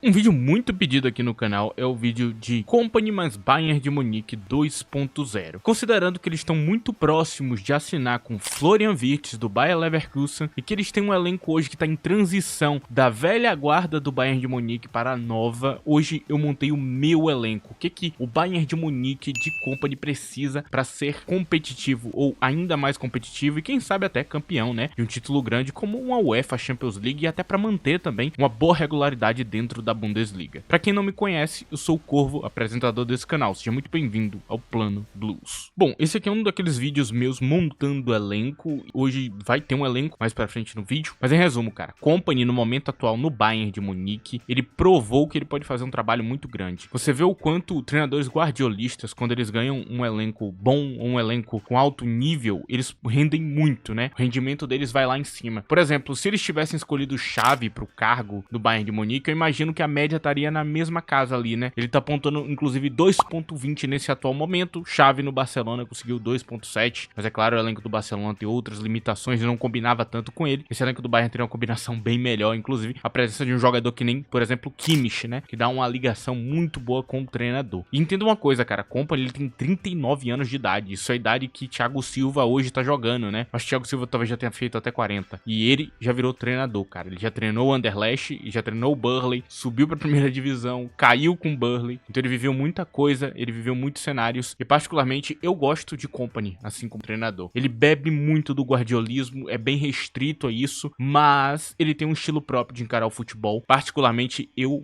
Um vídeo muito pedido aqui no canal é o vídeo de Kompany mais Bayern de Munique 2.0. Considerando que eles estão muito próximos de assinar com Florian Wirtz do Bayer Leverkusen e que eles têm um elenco hoje que está em transição da velha guarda do Bayern de Munique para a nova, hoje eu montei o meu elenco. O que o Bayern de Munique de Kompany precisa para ser competitivo ou ainda mais competitivo e quem sabe até campeão, né, de um título grande como uma UEFA Champions League e até para manter também uma boa regularidade dentro da Bundesliga. Pra quem não me conhece, eu sou o Corvo, apresentador desse canal. Seja muito bem-vindo ao Plano Blues. Bom, esse aqui é um daqueles vídeos meus montando elenco. Hoje vai ter um elenco mais pra frente no vídeo. Mas em resumo, cara, Kompany no momento atual no Bayern de Munique, ele provou que ele pode fazer um trabalho muito grande. Você vê o quanto treinadores guardiolistas, quando eles ganham um elenco bom, ou um elenco com alto nível, eles rendem muito, né? O rendimento deles vai lá em cima. Por exemplo, se eles tivessem escolhido Xavi pro cargo do Bayern de Munique, eu imagino que a média estaria na mesma casa ali, né? Ele tá apontando, inclusive, 2.20 nesse atual momento. Xavi no Barcelona conseguiu 2.7. Mas é claro, o elenco do Barcelona tem outras limitações e não combinava tanto com ele. Esse elenco do Bayern teria uma combinação bem melhor, inclusive a presença de um jogador que nem, por exemplo, Kimmich, né? Que dá uma ligação muito boa com o treinador. E entenda uma coisa, cara. Kompany, ele tem 39 anos de idade. Isso é a idade que Thiago Silva hoje tá jogando, né? Mas Thiago Silva talvez já tenha feito até 40. E ele já virou treinador, cara. Ele já treinou o Anderlecht e já treinou o Burnley. Subiu pra primeira divisão, caiu com o Burnley, então ele viveu muita coisa, ele viveu muitos cenários, e particularmente eu gosto de Kompany, assim como treinador. Ele bebe muito do guardiolismo, é bem restrito a isso, mas ele tem um estilo próprio de encarar o futebol, particularmente eu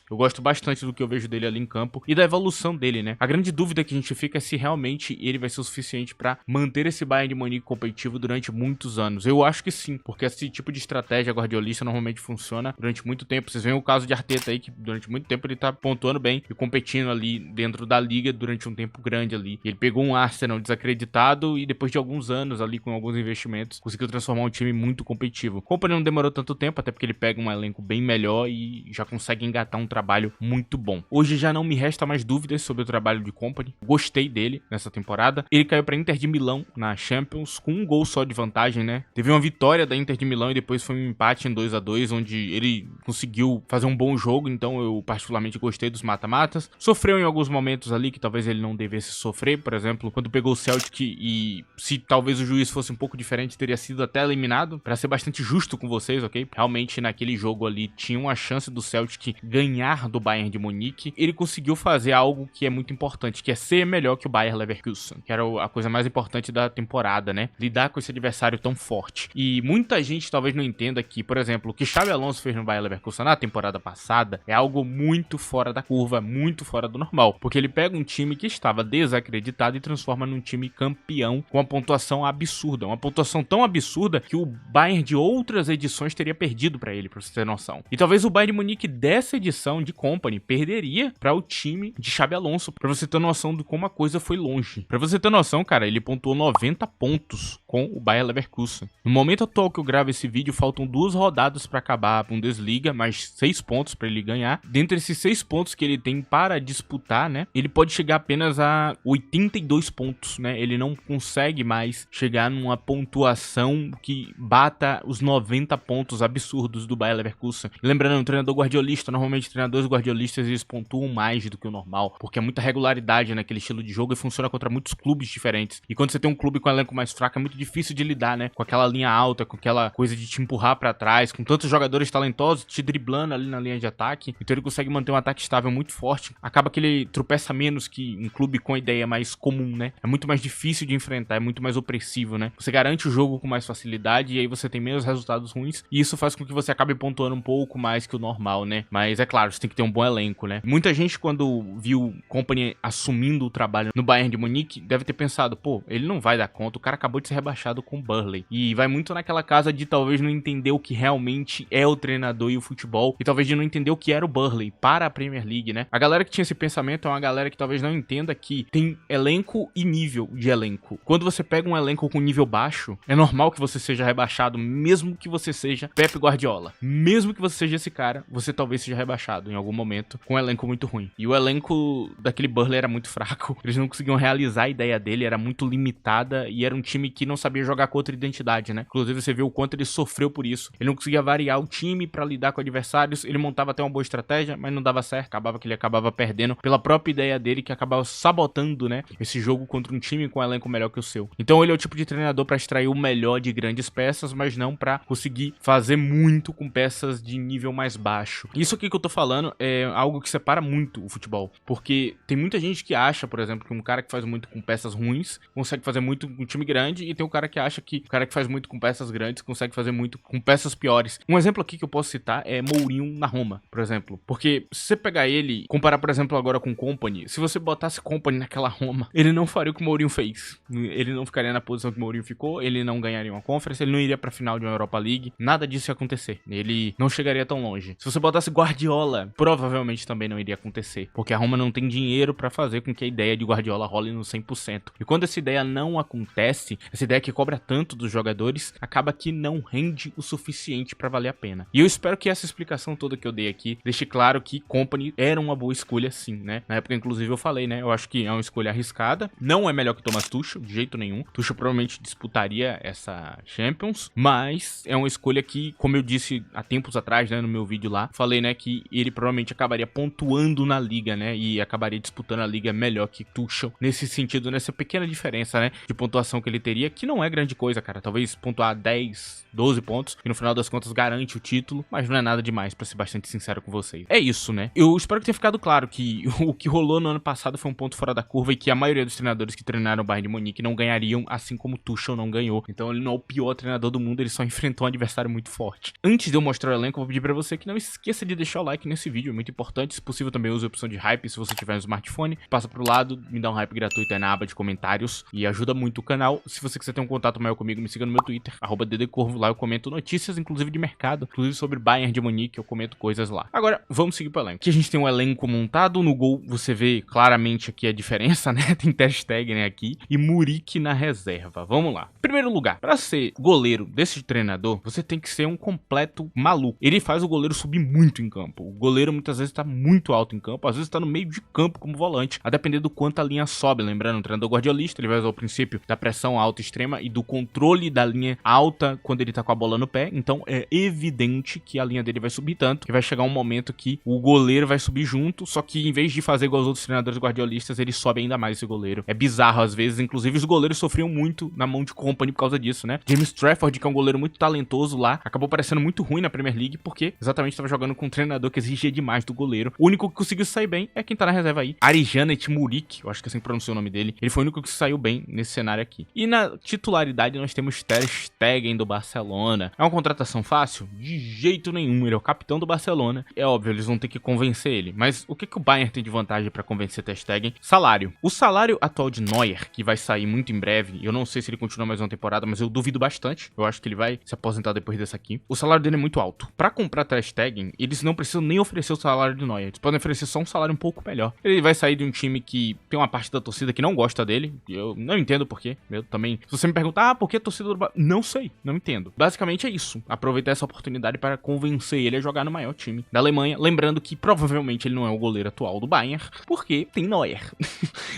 gosto bastante do que eu vejo dele ali em campo, e da evolução dele, né? A grande dúvida que a gente fica é se realmente ele vai ser o suficiente pra manter esse Bayern de Munique competitivo durante muitos anos. Eu acho que sim, porque esse tipo de estratégia guardiolista normalmente funciona durante muito tempo. Vocês veem o caso de Arteta aí, que durante muito tempo ele tá pontuando bem e competindo ali dentro da liga durante um tempo grande ali. Ele pegou um Arsenal desacreditado e depois de alguns anos ali com alguns investimentos conseguiu transformar um time muito competitivo. O Kompany não demorou tanto tempo, até porque ele pega um elenco bem melhor e já consegue engatar um trabalho muito bom. Hoje já não me resta mais dúvidas sobre o trabalho de Kompany. Gostei dele nessa temporada. Ele caiu pra Inter de Milão na Champions com um gol só de vantagem, né? Teve uma vitória da Inter de Milão e depois foi um empate em 2-2, onde ele conseguiu fazer um bom jogo, então eu particularmente gostei dos mata-matas. Sofreu em alguns momentos ali que talvez ele não devesse sofrer, por exemplo, quando pegou o Celtic e se talvez o juiz fosse um pouco diferente, teria sido até eliminado, pra ser bastante justo com vocês, ok? Realmente naquele jogo ali tinha uma chance do Celtic ganhar do Bayern de Munique. Ele conseguiu fazer algo que é muito importante, que é ser melhor que o Bayer Leverkusen, que era a coisa mais importante da temporada, né? Lidar com esse adversário tão forte. E muita gente talvez não entenda que, por exemplo, o que Xabi Alonso fez no Bayer Leverkusen na temporada passada é algo muito fora da curva, muito fora do normal, porque ele pega um time que estava desacreditado e transforma num time campeão com uma pontuação absurda, uma pontuação tão absurda que o Bayern de outras edições teria perdido para ele, pra você ter noção. E talvez o Bayern de Munique dessa edição de Kompany perderia para o time de Xabi Alonso, para você ter noção de como a coisa foi longe. Para você ter noção, cara, ele pontuou 90 pontos com o Bayer Leverkusen. No momento atual que eu gravo esse vídeo, faltam 2 rodadas para acabar a Bundesliga, mais 6 pontos para ele ganhar. Dentre esses 6 pontos que ele tem para disputar, né, ele pode chegar apenas a 82 pontos, né? Ele não consegue mais chegar numa pontuação que bata os 90 pontos absurdos do Bayer Leverkusen. Lembrando, um treinador guardiolista, normalmente treinadores guardiolistas eles pontuam mais do que o normal, porque é muita regularidade naquele estilo de jogo e funciona contra muitos clubes diferentes. E quando você tem um clube com um elenco mais fraco, é muito difícil de lidar, né? Com aquela linha alta, com aquela coisa de te empurrar pra trás, com tantos jogadores talentosos te driblando ali na linha de ataque. Então ele consegue manter um ataque estável muito forte. Acaba que ele tropeça menos que um clube com a ideia mais comum, né? É muito mais difícil de enfrentar, é muito mais opressivo, né? Você garante o jogo com mais facilidade e aí você tem menos resultados ruins. E isso faz com que você acabe pontuando um pouco mais que o normal, né? Mas é claro, você tem que ter um bom elenco, né? Muita gente, quando viu Kompany assumindo o trabalho no Bayern de Munique, deve ter pensado, pô, ele não vai dar conta, o cara acabou de ser rebaixado com o Burnley. E vai muito naquela casa de talvez não entender o que realmente é o treinador e o futebol, e talvez de não entender o que era o Burnley para a Premier League, né? A galera que tinha esse pensamento é uma galera que talvez não entenda que tem elenco e nível de elenco. Quando você pega um elenco com nível baixo, é normal que você seja rebaixado, mesmo que você seja Pep Guardiola. Mesmo que você seja esse cara, você talvez seja rebaixado em algum momento com um elenco muito ruim. E o elenco daquele Burnley era muito fraco, eles não conseguiam realizar a ideia dele, era muito limitada e era um time que não sabia jogar com outra identidade, né? Inclusive você vê o quanto ele sofreu por isso. Ele não conseguia variar o time pra lidar com adversários, ele montava até uma boa estratégia, mas não dava certo, acabava que ele acabava perdendo pela própria ideia dele, que acabava sabotando, né, esse jogo contra um time com um elenco melhor que o seu. Então ele é o tipo de treinador para extrair o melhor de grandes peças, mas não para conseguir fazer muito com peças de nível mais baixo. Isso aqui que eu tô falando é algo que separa muito o futebol, porque tem muita gente que acha, por exemplo, que um cara que faz muito com peças ruins consegue fazer muito com um time grande, e tem um cara que acha que o cara que faz muito com peças grandes consegue fazer muito com peças piores. Um exemplo aqui que eu posso citar é Mourinho na Roma, por exemplo, porque se você pegar ele, comparar, por exemplo, agora com Kompany, se você botasse Kompany naquela Roma, ele não faria o que o Mourinho fez. Ele não ficaria na posição que o Mourinho ficou, ele não ganharia uma Conference, ele não iria pra final de uma Europa League, nada disso ia acontecer. Ele não chegaria tão longe. Se você botasse Guardiola, provavelmente também não iria acontecer, porque a Roma não tem dinheiro pra fazer com que a ideia de Guardiola role no 100%. E quando essa ideia não acontece, essa ideia que cobra tanto dos jogadores, acaba que não rende o suficiente pra valer a pena. E eu espero que essa explicação toda que eu dei aqui deixe claro que Kompany era uma boa escolha sim, né? Na época, inclusive, eu falei, né? Eu acho que é uma escolha arriscada. Não é melhor que Thomas Tuchel, de jeito nenhum. Tuchel provavelmente disputaria essa Champions, mas é uma escolha que, como eu disse há tempos atrás, né, no meu vídeo lá, falei, né, que ele provavelmente acabaria pontuando na liga, né, e acabaria disputando a liga melhor que Tuchel, nesse sentido, nessa pequena diferença, né, de pontuação que ele teria, que não é grande coisa, cara. Talvez pontuar 10, 12 pontos, que no final das contas garante o título, mas não é nada demais, pra ser bastante sincero com vocês. É isso, né? Eu espero que tenha ficado claro que o que rolou no ano passado foi um ponto fora da curva e que a maioria dos treinadores que treinaram o Bayern de Munique não ganhariam, assim como Tuchel não ganhou. Então ele não é o pior treinador do mundo, ele só enfrentou um adversário muito forte. Antes de eu mostrar o elenco, eu vou pedir pra você que não esqueça de deixar o like nesse vídeo, é muito importante. Se possível, também use a opção de hype se você tiver no smartphone. Passa pro lado, me dá um hype gratuito aí na aba de comentários e ajuda muito o canal. Se você quiser ter um contato maior comigo, me siga no meu Twitter, @ddcorvo. Lá eu comento notícias, inclusive de mercado, inclusive sobre Bayern de Munique, eu comento coisas lá. Agora, vamos seguir pro elenco. Aqui a gente tem um elenco montado, no gol você vê claramente aqui a diferença, né? Tem Ter Stegen, né, aqui, e Muriqi na reserva. Vamos lá. Primeiro lugar, pra ser goleiro desse treinador, você tem que ser um completo maluco. Ele faz o goleiro subir muito em campo. O goleiro muitas vezes tá muito alto em campo, às vezes tá no meio de campo como volante, a depender do quanto a linha sobe. Lembrando, o treinador guardiolista, ele vai usar o princípio da pressão alta extrema e do controle da linha alta quando ele tá com a bola no pé. Então é evidente que a linha dele vai subir tanto que vai chegar um momento que o goleiro vai subir junto, só que em vez de fazer igual os outros treinadores guardiolistas, ele sobe ainda mais esse goleiro. É bizarro às vezes, inclusive os goleiros sofriam muito na mão de Kompany por causa disso, né? James Trafford, que é um goleiro muito talentoso lá, acabou parecendo muito ruim na Premier League porque exatamente estava jogando com um treinador que exigia demais do goleiro. O único que conseguiu sair bem é quem tá na reserva aí, Arijanet Muriqi, eu acho que assim pronunciou o nome dele. Ele foi o único que saiu bem nesse cenário aqui. E na titularidade nós temos Ter Stegen do Barcelona. É uma contratação fácil? De jeito nenhum. Ele é o capitão do Barcelona. É óbvio, eles vão ter que convencer ele. Mas o que o Bayern tem de vantagem para convencer Ter Stegen? Salário. O salário atual de Neuer, que vai sair muito em breve, eu não sei se ele continua mais uma temporada, mas eu duvido bastante. Eu acho que ele vai se aposentar depois dessa aqui. O salário dele é muito alto. Para comprar Ter Stegen, eles não precisam nem oferecer o salário de Neuer. Eles podem oferecer só um salário um pouco melhor. Ele vai sair de um time que tem uma parte da torcida que não gosta dele. Eu não entendo por quê. Eu também. Se você me perguntar, por que a torcida do Bayern? Não sei, não entendo. Basicamente é isso. Aproveitar essa oportunidade para convencer ele a jogar no maior time da Alemanha. Lembrando que provavelmente ele não é o goleiro atual do Bayern, porque tem Neuer.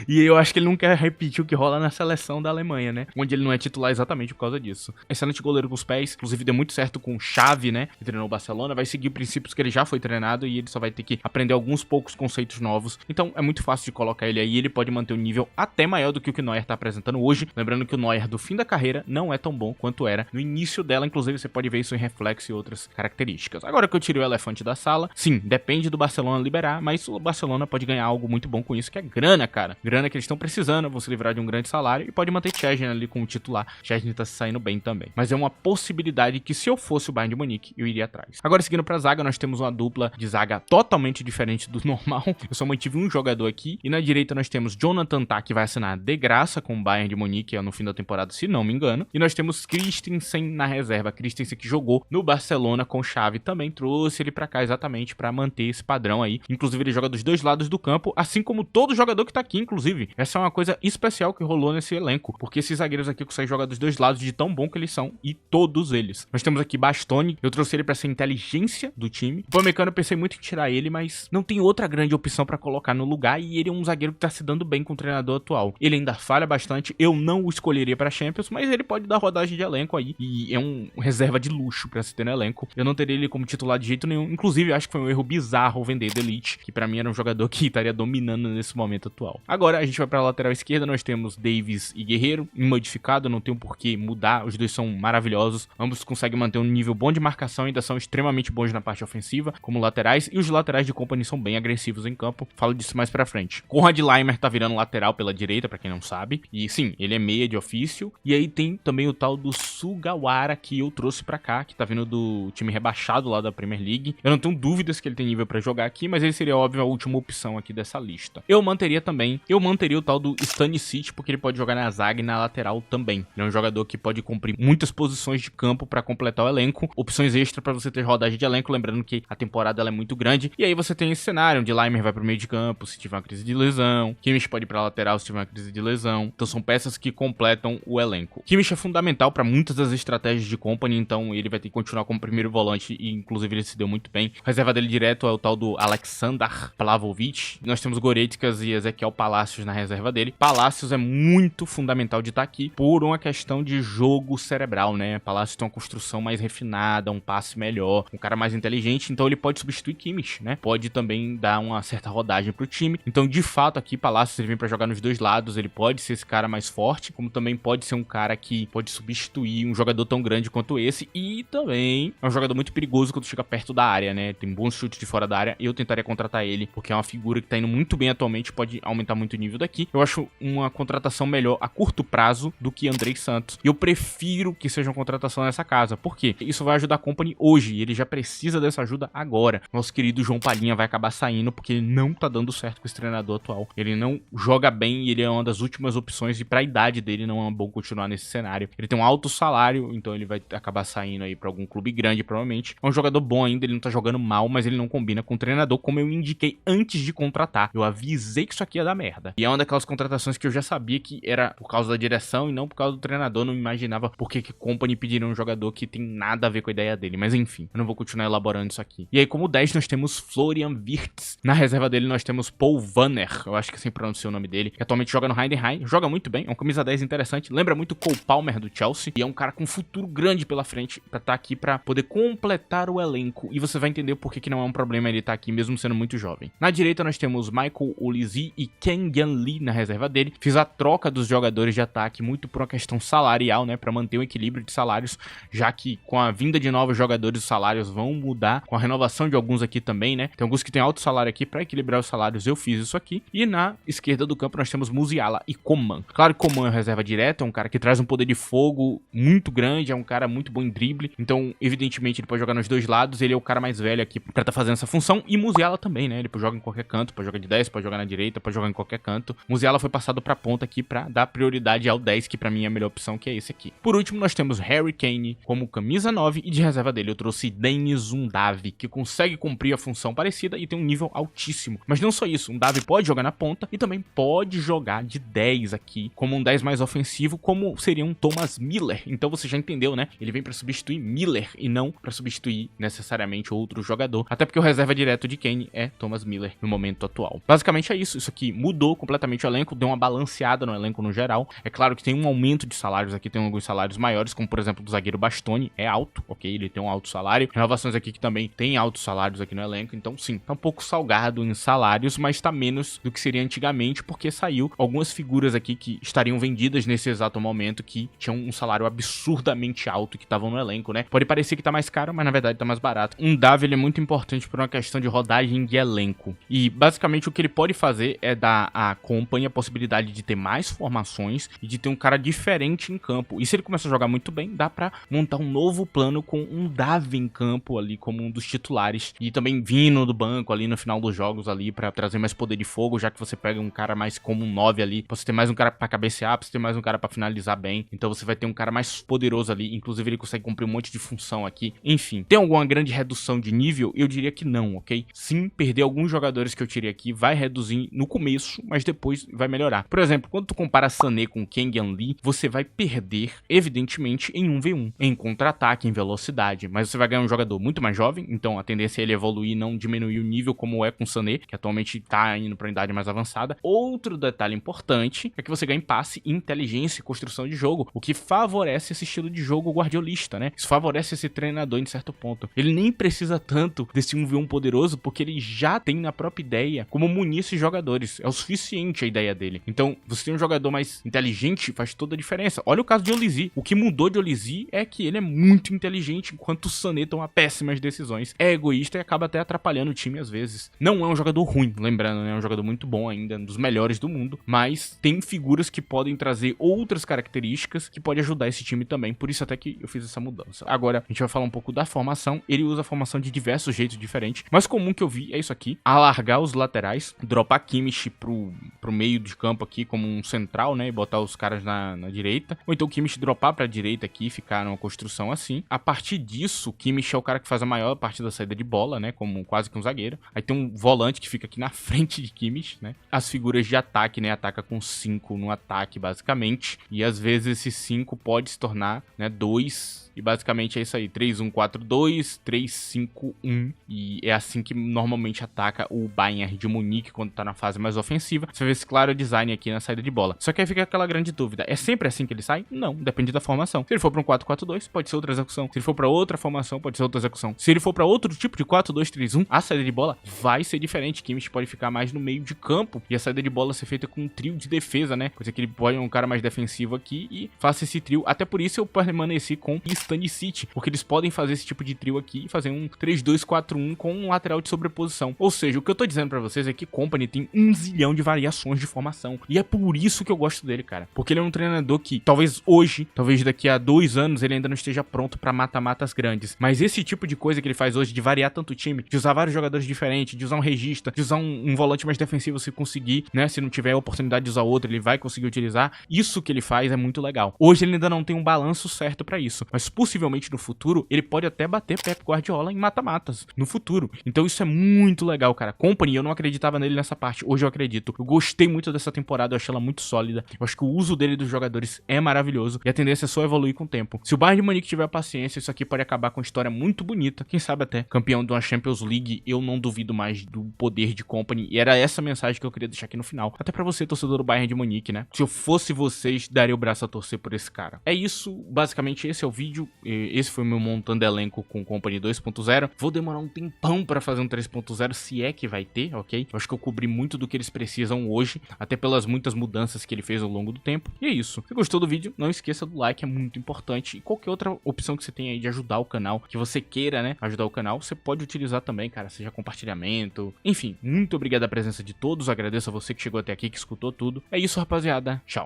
E eu acho que ele não quer repetir o que rola na seleção da Alemanha, né? Onde ele não é titular exatamente por causa disso. Excelente goleiro com os pés. Inclusive deu muito certo com o Xavi, né? Que treinou o Barcelona. Vai seguir princípios que ele já foi treinado e ele só vai ter que aprender alguns poucos conceitos novos. Então é muito fácil de colocar ele aí. Ele pode manter um nível até maior do que o que o Neuer tá apresentando hoje. Lembrando que o Neuer do fim da carreira não é tão bom quanto era no início dela. Inclusive você pode ver isso em reflexo e outras características. Agora que eu tirei o elefante da sala, sim, depende do Barcelona liberar, mas o Barcelona pode ganhar algo muito bom com isso, que é grana, cara. Grana que eles estão precisando, vão se livrar de um grande salário e pode manter Szczęsny ali como titular. Szczęsny tá se saindo bem também. Mas é uma possibilidade que se eu fosse o Bayern de Munique, eu iria atrás. Agora seguindo pra zaga, nós temos uma dupla de zaga totalmente diferente do normal. Eu só mantive um jogador aqui e na direita nós temos Jonathan Tah, que vai assinar de graça com o Bayern de Munique no fim da temporada, se não me engano. E nós temos Christensen na reserva. Christensen que jogou no Barcelona com Xavi, também trouxe ele pra cá exatamente pra manter esse padrão aí. Inclusive ele joga dos dois lados do campo, assim como todo jogador que tá aqui, inclusive. Essa é uma coisa especial que rolou nesse elenco, porque esses zagueiros aqui conseguem jogar dos dois lados de tão bom que eles são, e todos eles. Nós temos aqui Bastoni, eu trouxe ele pra ser inteligência do time. O Upamecano eu pensei muito em tirar ele, mas não tem outra grande opção pra colocar no lugar, e ele é um zagueiro que tá se dando bem com o treinador atual. Ele ainda falha bastante, eu não o escolheria pra Champions, mas ele pode dar rodagem de elenco aí, e é um reserva de luxo pra se ter no elenco. Eu não teria ele como titular de jeito nenhum, Inclusive, acho que foi um erro bizarro vender Delete, que pra mim era um jogador que estaria dominando nesse momento atual. Agora, a gente vai pra lateral esquerda, nós temos Davis e Guerreiro, imodificado, não tem um porquê mudar, os dois são maravilhosos, ambos conseguem manter um nível bom de marcação, ainda são extremamente bons na parte ofensiva, como laterais, e os laterais de Company são bem agressivos em campo, falo disso mais pra frente. Conrad Laimer tá virando lateral pela direita, pra quem não sabe, e sim, ele é meia de ofício, e aí tem também o tal do Sugawara, que eu trouxe pra cá, que tá vindo do time rebaixado lá da Premier League. Eu não tenho dúvidas que ele tem nível pra jogar aqui, mas ele seria, óbvio, a última opção aqui dessa lista. Eu manteria o tal do Stanisic, porque ele pode jogar na zaga e na lateral também. Ele é um jogador que pode cumprir muitas posições de campo pra completar o elenco, opções extra pra você ter rodagem de elenco, lembrando que a temporada ela é muito grande, e aí você tem esse cenário onde Laimer vai pro meio de campo se tiver uma crise de lesão, Kimmich pode ir pra lateral se tiver uma crise de lesão, então são peças que completam o elenco. Kimmich é fundamental pra muitas das estratégias de Company, então ele vai ter que continuar como primeiro volante, e inclusive ele se deu muito bem. A reserva dele direto é o tal do Aleksandar Plavovic. Nós temos Goretzkas e Ezequiel Palacios na reserva dele. Palacios é muito fundamental de estar aqui por uma questão de jogo cerebral, né? Palacios tem uma construção mais refinada, um passe melhor, um cara mais inteligente, então ele pode substituir Kimmich, né? Pode também dar uma certa rodagem pro time. Então, de fato, aqui Palacios ele vem pra jogar nos dois lados, ele pode ser esse cara mais forte, como também pode ser um cara que pode substituir um jogador tão grande quanto esse, e também é um jogador muito perigoso quando chega perto da área, né? Tem bons chutes de fora da área, eu tentaria contratar ele, porque é uma figura que tá indo muito bem atualmente, pode aumentar muito o nível daqui. Eu acho uma contratação melhor a curto prazo do que Andrei Santos. Eu prefiro que seja uma contratação nessa casa, porque isso vai ajudar a Company hoje, e ele já precisa dessa ajuda agora. Nosso querido João Palhinha vai acabar saindo, porque ele não tá dando certo com esse treinador atual. Ele não joga bem, e ele é uma das últimas opções, e pra idade dele não é bom continuar nesse cenário. Ele tem um alto salário, então ele vai acabar saindo aí pra algum clube grande, provavelmente. É um jogador bom ainda, ele não tá jogando mal, mas ele não combina com o treinador, como eu indiquei antes de contratar. Eu avisei que isso aqui ia dar merda. E é uma daquelas contratações que eu já sabia que era por causa da direção e não por causa do treinador. Não imaginava por que Company pediria um jogador que tem nada a ver com a ideia dele. Mas enfim, eu não vou continuar elaborando isso aqui. E aí, como 10, nós temos Florian Wirtz. Na reserva dele, nós temos Paul Wanner. Eu acho que assim pronuncia o nome dele. Que atualmente joga no Heidenheim. Joga muito bem. É um camisa 10 interessante. Lembra muito Cole Palmer do Chelsea. E é um cara com um futuro grande pela frente pra estar aqui pra poder completar o elenco. E você vai entender por que não é um problema ele estar aqui, mesmo sendo muito jovem. Na direita, nós temos Michael Olise e Ken Yan Lee na reserva dele. Fiz a troca dos jogadores de ataque muito por uma questão salarial, né? Pra manter o equilíbrio de salários, já que com a vinda de novos jogadores os salários vão mudar, com a renovação de alguns aqui também, né? Tem alguns que tem alto salário aqui, pra equilibrar os salários eu fiz isso aqui. E na esquerda do campo nós temos Musiala e Coman. Claro que Coman é reserva direta, é um cara que traz um poder de fogo muito grande, é um cara muito bom em drible, então evidentemente ele pode jogar nos dois lados, ele é o cara mais velho aqui pra estar fazendo essa função, e Musiala também, né? Ele joga em qualquer canto, pode jogar de 10, pode jogar na direita, pode jogar em qualquer canto. Musiala foi passado pra ponta aqui pra dar prioridade ao 10, que pra mim é a melhor opção, que é esse aqui. Por último, nós temos Harry Kane como camisa 9, e de reserva dele eu trouxe Denis Undav, que consegue cumprir a função parecida e tem um nível altíssimo. Mas não só isso, Undav pode jogar na ponta e também pode jogar de 10 aqui, como um 10 mais ofensivo, como seria um Thomas Miller. Então você já entendeu, né? Ele vem pra substituir Miller e não pra substituir necessariamente outro jogador, até porque o reserva direto de Kane é Thomas Miller no momento atual. Basicamente é isso aqui mudou completamente o elenco, deu uma balanceada no elenco no geral. É claro que tem um aumento de salários aqui, tem alguns salários maiores, como por exemplo do zagueiro Bastoni, é alto, ok? Ele tem um alto salário. Renovações aqui que também tem altos salários aqui no elenco, então sim, tá um pouco salgado em salários, mas tá menos do que seria antigamente, porque saiu algumas figuras aqui que estariam vendidas nesse exato momento, que tinham um salário absurdamente alto, que estavam no elenco, né? Pode parecer que tá mais caro, mas na verdade tá mais barato. Um Davi, ele é muito importante por uma questão de rodagem de elenco, e basicamente o que ele pode fazer é dar à Company a possibilidade de ter mais formações e de ter um cara diferente em campo. E se ele começar a jogar muito bem, dá pra montar um novo plano com um Davi em campo ali como um dos titulares, e também vindo do banco ali no final dos jogos ali pra trazer mais poder de fogo, já que você pega um cara mais como um 9 ali, pra você ter mais um cara pra cabecear, pra você ter mais um cara pra finalizar bem, então você vai ter um cara mais poderoso ali, inclusive ele consegue cumprir um monte de função aqui. Enfim, tem alguma grande redução de nível? Eu diria que não, ok? Sim, perder alguns jogadores que eu tirei aqui vai reduzir no começo, mas depois vai melhorar. Por exemplo, quando tu compara Sané com Ken Yan Lee, você vai perder, evidentemente, em 1v1, em contra-ataque, em velocidade, mas você vai ganhar um jogador muito mais jovem, então a tendência é ele evoluir e não diminuir o nível como é com Sané, que atualmente tá indo pra idade mais avançada. Outro detalhe importante é que você ganha em passe, inteligência e construção de jogo, o que favorece esse estilo de jogo guardiolista, né? Isso favorece esse treinador em certo ponto. Ele nem precisa precisa tanto desse 1v1 poderoso porque ele já tem na própria ideia como munir esses jogadores. É o suficiente a ideia dele. Então, você tem um jogador mais inteligente, faz toda a diferença. Olha o caso de Olizzi. O que mudou de Olizzi é que ele é muito inteligente, enquanto o Sané toma péssimas decisões. É egoísta e acaba até atrapalhando o time às vezes. Não é um jogador ruim, lembrando, né? É um jogador muito bom ainda, um dos melhores do mundo, mas tem figuras que podem trazer outras características que pode ajudar esse time também. Por isso até que eu fiz essa mudança. Agora, a gente vai falar um pouco da formação. Ele usa a formação de diversos jeitos diferentes. O mais comum que eu vi é isso aqui: alargar os laterais, dropar Kimmich pro meio de campo aqui como um central, né? E botar os caras na direita. Ou então o Kimmich dropar pra direita aqui e ficar numa construção assim. A partir disso, o Kimmich é o cara que faz a maior parte da saída de bola, né? Como quase que um zagueiro. Aí tem um volante que fica aqui na frente de Kimmich, né? As figuras de ataque, né? Ataca com 5 no ataque, basicamente. E às vezes esse 5 pode se tornar, né? 2. E basicamente é isso aí, 3-1-4-2, 3-5-1. E é assim que normalmente ataca o Bayern de Munique quando tá na fase mais ofensiva. Você vê esse claro design aqui na saída de bola. Só que aí fica aquela grande dúvida: é sempre assim que ele sai? Não, depende da formação. Se ele for pra um 4-4-2, pode ser outra execução. Se ele for pra outra formação, pode ser outra execução. Se ele for pra outro tipo de 4-2-3-1, a saída de bola vai ser diferente. Kimmich pode ficar mais no meio de campo e a saída de bola ser feita com um trio de defesa, né? Coisa que ele pode um cara mais defensivo aqui e faça esse trio. Até por isso eu permaneci com Stanisic, porque eles podem fazer esse tipo de trio aqui e fazer um 3-2-4-1 com um lateral de sobreposição. Ou seja, o que eu tô dizendo pra vocês é que Kompany tem 1 zilhão de variações de formação. E é por isso que eu gosto dele, cara. Porque ele é um treinador que talvez hoje, talvez daqui a 2 anos, ele ainda não esteja pronto pra mata-matas grandes. Mas esse tipo de coisa que ele faz hoje, de variar tanto o time, de usar vários jogadores diferentes, de usar um regista, de usar um volante mais defensivo se conseguir, né? Se não tiver a oportunidade de usar outro, ele vai conseguir utilizar. Isso que ele faz é muito legal. Hoje ele ainda não tem um balanço certo pra isso, mas possivelmente no futuro ele pode até bater Pep Guardiola em mata-matas no futuro. Então isso é muito legal, cara. Kompany, eu não acreditava nele nessa parte, hoje eu acredito. Eu gostei muito dessa temporada, eu achei ela muito sólida. Eu acho que o uso dele dos jogadores é maravilhoso e a tendência é só evoluir com o tempo. Se o Bayern de Munique tiver paciência, isso aqui pode acabar com uma história muito bonita. Quem sabe até campeão de uma Champions League. Eu não duvido mais do poder de Kompany, e era essa mensagem que eu queria deixar aqui no final. Até pra você, torcedor do Bayern de Munique, né? Se eu fosse vocês, daria o braço a torcer por esse cara. É isso, basicamente esse é o vídeo. Esse foi o meu montando elenco com Kompany 2.0. Vou demorar um tempão pra fazer um 3.0, se é que vai ter, ok? Eu acho que eu cobri muito do que eles precisam hoje, até pelas muitas mudanças que ele fez ao longo do tempo. E é isso. Se gostou do vídeo, não esqueça do like, é muito importante. E qualquer outra opção que você tenha aí de ajudar o canal, que você queira, né, ajudar o canal, você pode utilizar também, cara, seja compartilhamento. Enfim, muito obrigado a presença de todos, agradeço a você que chegou até aqui, que escutou tudo. É isso, rapaziada. Tchau.